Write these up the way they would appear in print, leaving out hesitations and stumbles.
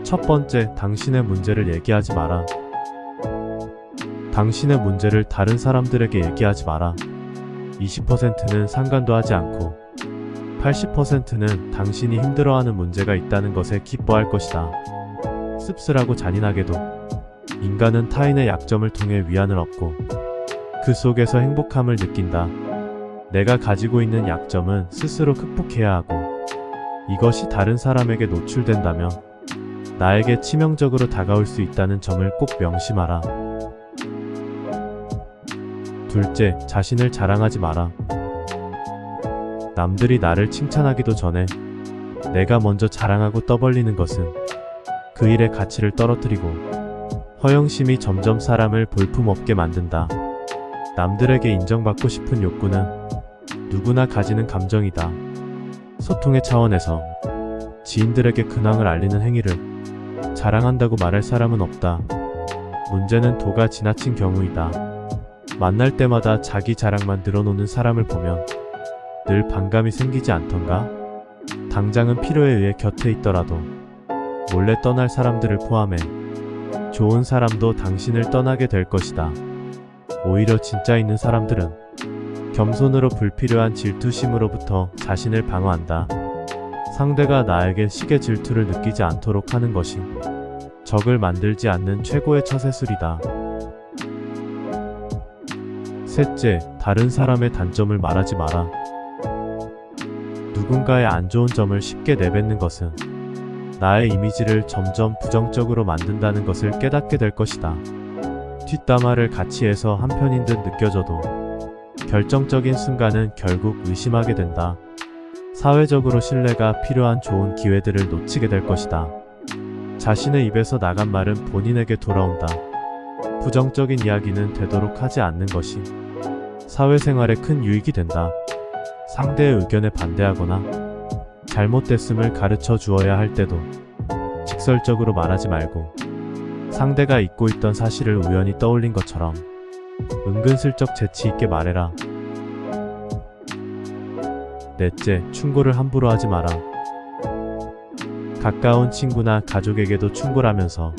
첫 번째, 당신의 문제를 얘기하지 마라. 당신의 문제를 다른 사람들에게 얘기하지 마라. 20%는 상관도 하지 않고 80%는 당신이 힘들어하는 문제가 있다는 것에 기뻐할 것이다. 씁쓸하고 잔인하게도 인간은 타인의 약점을 통해 위안을 얻고 그 속에서 행복함을 느낀다. 내가 가지고 있는 약점은 스스로 극복해야 하고 이것이 다른 사람에게 노출된다면 나에게 치명적으로 다가올 수 있다는 점을 꼭 명심하라. 둘째, 자신을 자랑하지 마라. 남들이 나를 칭찬하기도 전에 내가 먼저 자랑하고 떠벌리는 것은 그 일의 가치를 떨어뜨리고 허영심이 점점 사람을 볼품없게 만든다. 남들에게 인정받고 싶은 욕구는 누구나 가지는 감정이다. 소통의 차원에서 지인들에게 근황을 알리는 행위를 자랑한다고 말할 사람은 없다. 문제는 도가 지나친 경우이다. 만날 때마다 자기 자랑만 늘어놓는 사람을 보면 늘 반감이 생기지 않던가? 당장은 필요에 의해 곁에 있더라도 몰래 떠날 사람들을 포함해 좋은 사람도 당신을 떠나게 될 것이다. 오히려 진짜 있는 사람들은 겸손으로 불필요한 질투심으로부터 자신을 방어한다. 상대가 나에게 시기 질투를 느끼지 않도록 하는 것이 적을 만들지 않는 최고의 처세술이다. 셋째, 다른 사람의 단점을 말하지 마라. 누군가의 안 좋은 점을 쉽게 내뱉는 것은 나의 이미지를 점점 부정적으로 만든다는 것을 깨닫게 될 것이다. 뒷담화를 같이 해서 한편인 듯 느껴져도 결정적인 순간은 결국 의심하게 된다. 사회적으로 신뢰가 필요한 좋은 기회들을 놓치게 될 것이다. 자신의 입에서 나간 말은 본인에게 돌아온다. 부정적인 이야기는 되도록 하지 않는 것이 사회생활에 큰 유익이 된다. 상대의 의견에 반대하거나 잘못됐음을 가르쳐 주어야 할 때도 직설적으로 말하지 말고 상대가 잊고 있던 사실을 우연히 떠올린 것처럼 은근슬쩍 재치 있게 말해라. 넷째, 충고를 함부로 하지 마라. 가까운 친구나 가족에게도 충고하면서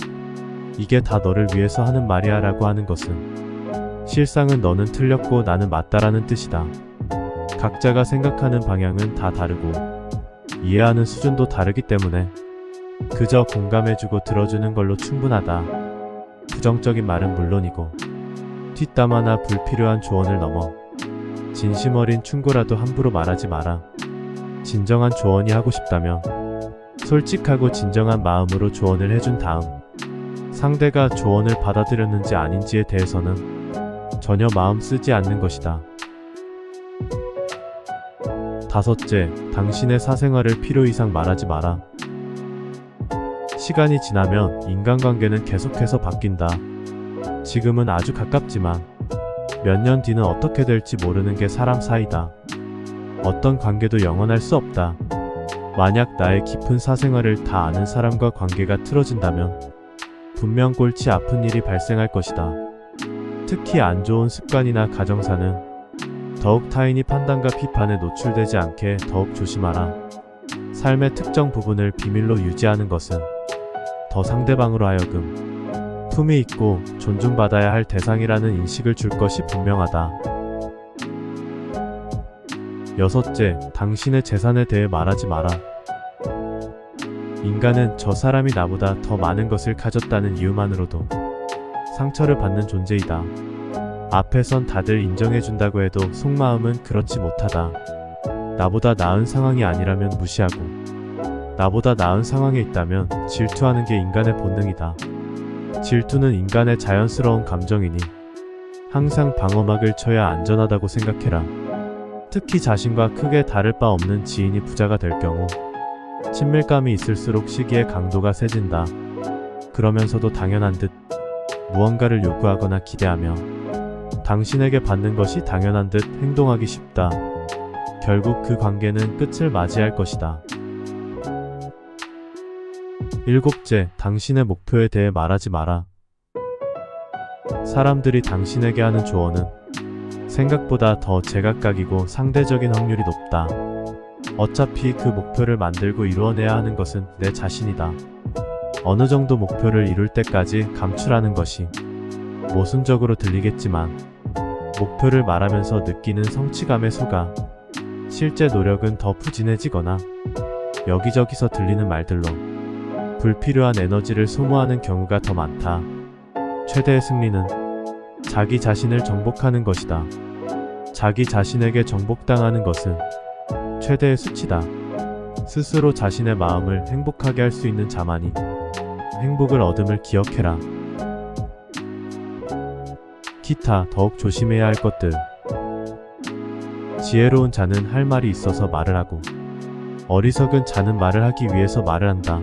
이게 다 너를 위해서 하는 말이야 라고 하는 것은 실상은 너는 틀렸고 나는 맞다라는 뜻이다. 각자가 생각하는 방향은 다 다르고 이해하는 수준도 다르기 때문에 그저 공감해주고 들어주는 걸로 충분하다. 부정적인 말은 물론이고 뒷담화나 불필요한 조언을 넘어 진심 어린 충고라도 함부로 말하지 마라. 진정한 조언이 하고 싶다면 솔직하고 진정한 마음으로 조언을 해준 다음 상대가 조언을 받아들였는지 아닌지에 대해서는 전혀 마음 쓰지 않는 것이다. 다섯째, 당신의 사생활을 필요 이상 말하지 마라. 시간이 지나면 인간관계는 계속해서 바뀐다. 지금은 아주 가깝지만 몇 년 뒤는 어떻게 될지 모르는 게 사람 사이다. 어떤 관계도 영원할 수 없다. 만약 나의 깊은 사생활을 다 아는 사람과 관계가 틀어진다면 분명 골치 아픈 일이 발생할 것이다. 특히 안 좋은 습관이나 가정사는 더욱 타인이 판단과 비판에 노출되지 않게 더욱 조심하라. 삶의 특정 부분을 비밀로 유지하는 것은 더 상대방으로 하여금 품위 있고 존중받아야 할 대상이라는 인식을 줄 것이 분명하다. 여섯째, 당신의 재산에 대해 말하지 마라. 인간은 저 사람이 나보다 더 많은 것을 가졌다는 이유만으로도 상처를 받는 존재이다. 앞에선 다들 인정해준다고 해도 속마음은 그렇지 못하다. 나보다 나은 상황이 아니라면 무시하고 나보다 나은 상황에 있다면 질투하는 게 인간의 본능이다. 질투는 인간의 자연스러운 감정이니 항상 방어막을 쳐야 안전하다고 생각해라. 특히 자신과 크게 다를 바 없는 지인이 부자가 될 경우 친밀감이 있을수록 시기의 강도가 세진다. 그러면서도 당연한 듯 무언가를 요구하거나 기대하며 당신에게 받는 것이 당연한 듯 행동하기 쉽다. 결국 그 관계는 끝을 맞이할 것이다. 일곱째, 당신의 목표에 대해 말하지 마라. 사람들이 당신에게 하는 조언은 생각보다 더 제각각이고 상대적인 확률이 높다. 어차피 그 목표를 만들고 이루어내야 하는 것은 내 자신이다. 어느 정도 목표를 이룰 때까지 감추라는 것이 모순적으로 들리겠지만 목표를 말하면서 느끼는 성취감의 소가 실제 노력은 더 부진해지거나 여기저기서 들리는 말들로 불필요한 에너지를 소모하는 경우가 더 많다. 최대의 승리는 자기 자신을 정복하는 것이다. 자기 자신에게 정복당하는 것은 최대의 수치다. 스스로 자신의 마음을 행복하게 할 수 있는 자만이 행복을 얻음을 기억해라. 기타 더욱 조심해야 할 것들. 지혜로운 자는 할 말이 있어서 말을 하고 어리석은 자는 말을 하기 위해서 말을 한다.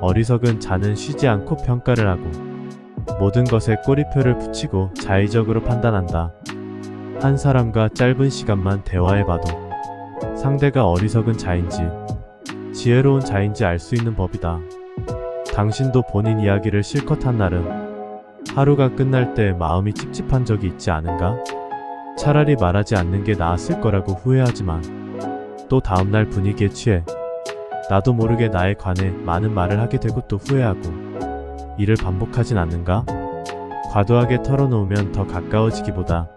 어리석은 자는 쉬지 않고 평가를 하고 모든 것에 꼬리표를 붙이고 자의적으로 판단한다. 한 사람과 짧은 시간만 대화해봐도 상대가 어리석은 자인지 지혜로운 자인지 알 수 있는 법이다. 당신도 본인 이야기를 실컷 한 날은 하루가 끝날 때 마음이 찝찝한 적이 있지 않은가? 차라리 말하지 않는 게 나았을 거라고 후회하지만 또 다음날 분위기에 취해 나도 모르게 나에 관해 많은 말을 하게 되고 또 후회하고 이를 반복하진 않는가? 과도하게 털어놓으면 더 가까워지기보다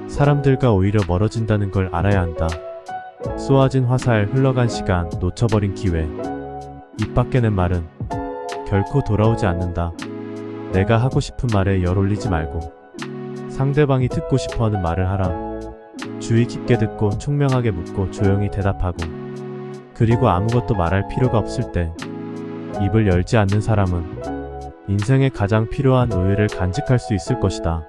사람들과 오히려 멀어진다는 걸 알아야 한다. 쏘아진 화살, 흘러간 시간, 놓쳐버린 기회. 입 밖에 낸 말은 결코 돌아오지 않는다. 내가 하고 싶은 말에 열 올리지 말고 상대방이 듣고 싶어하는 말을 하라. 주의 깊게 듣고 총명하게 묻고 조용히 대답하고 그리고 아무것도 말할 필요가 없을 때 입을 열지 않는 사람은 인생에 가장 필요한 우애를 간직할 수 있을 것이다.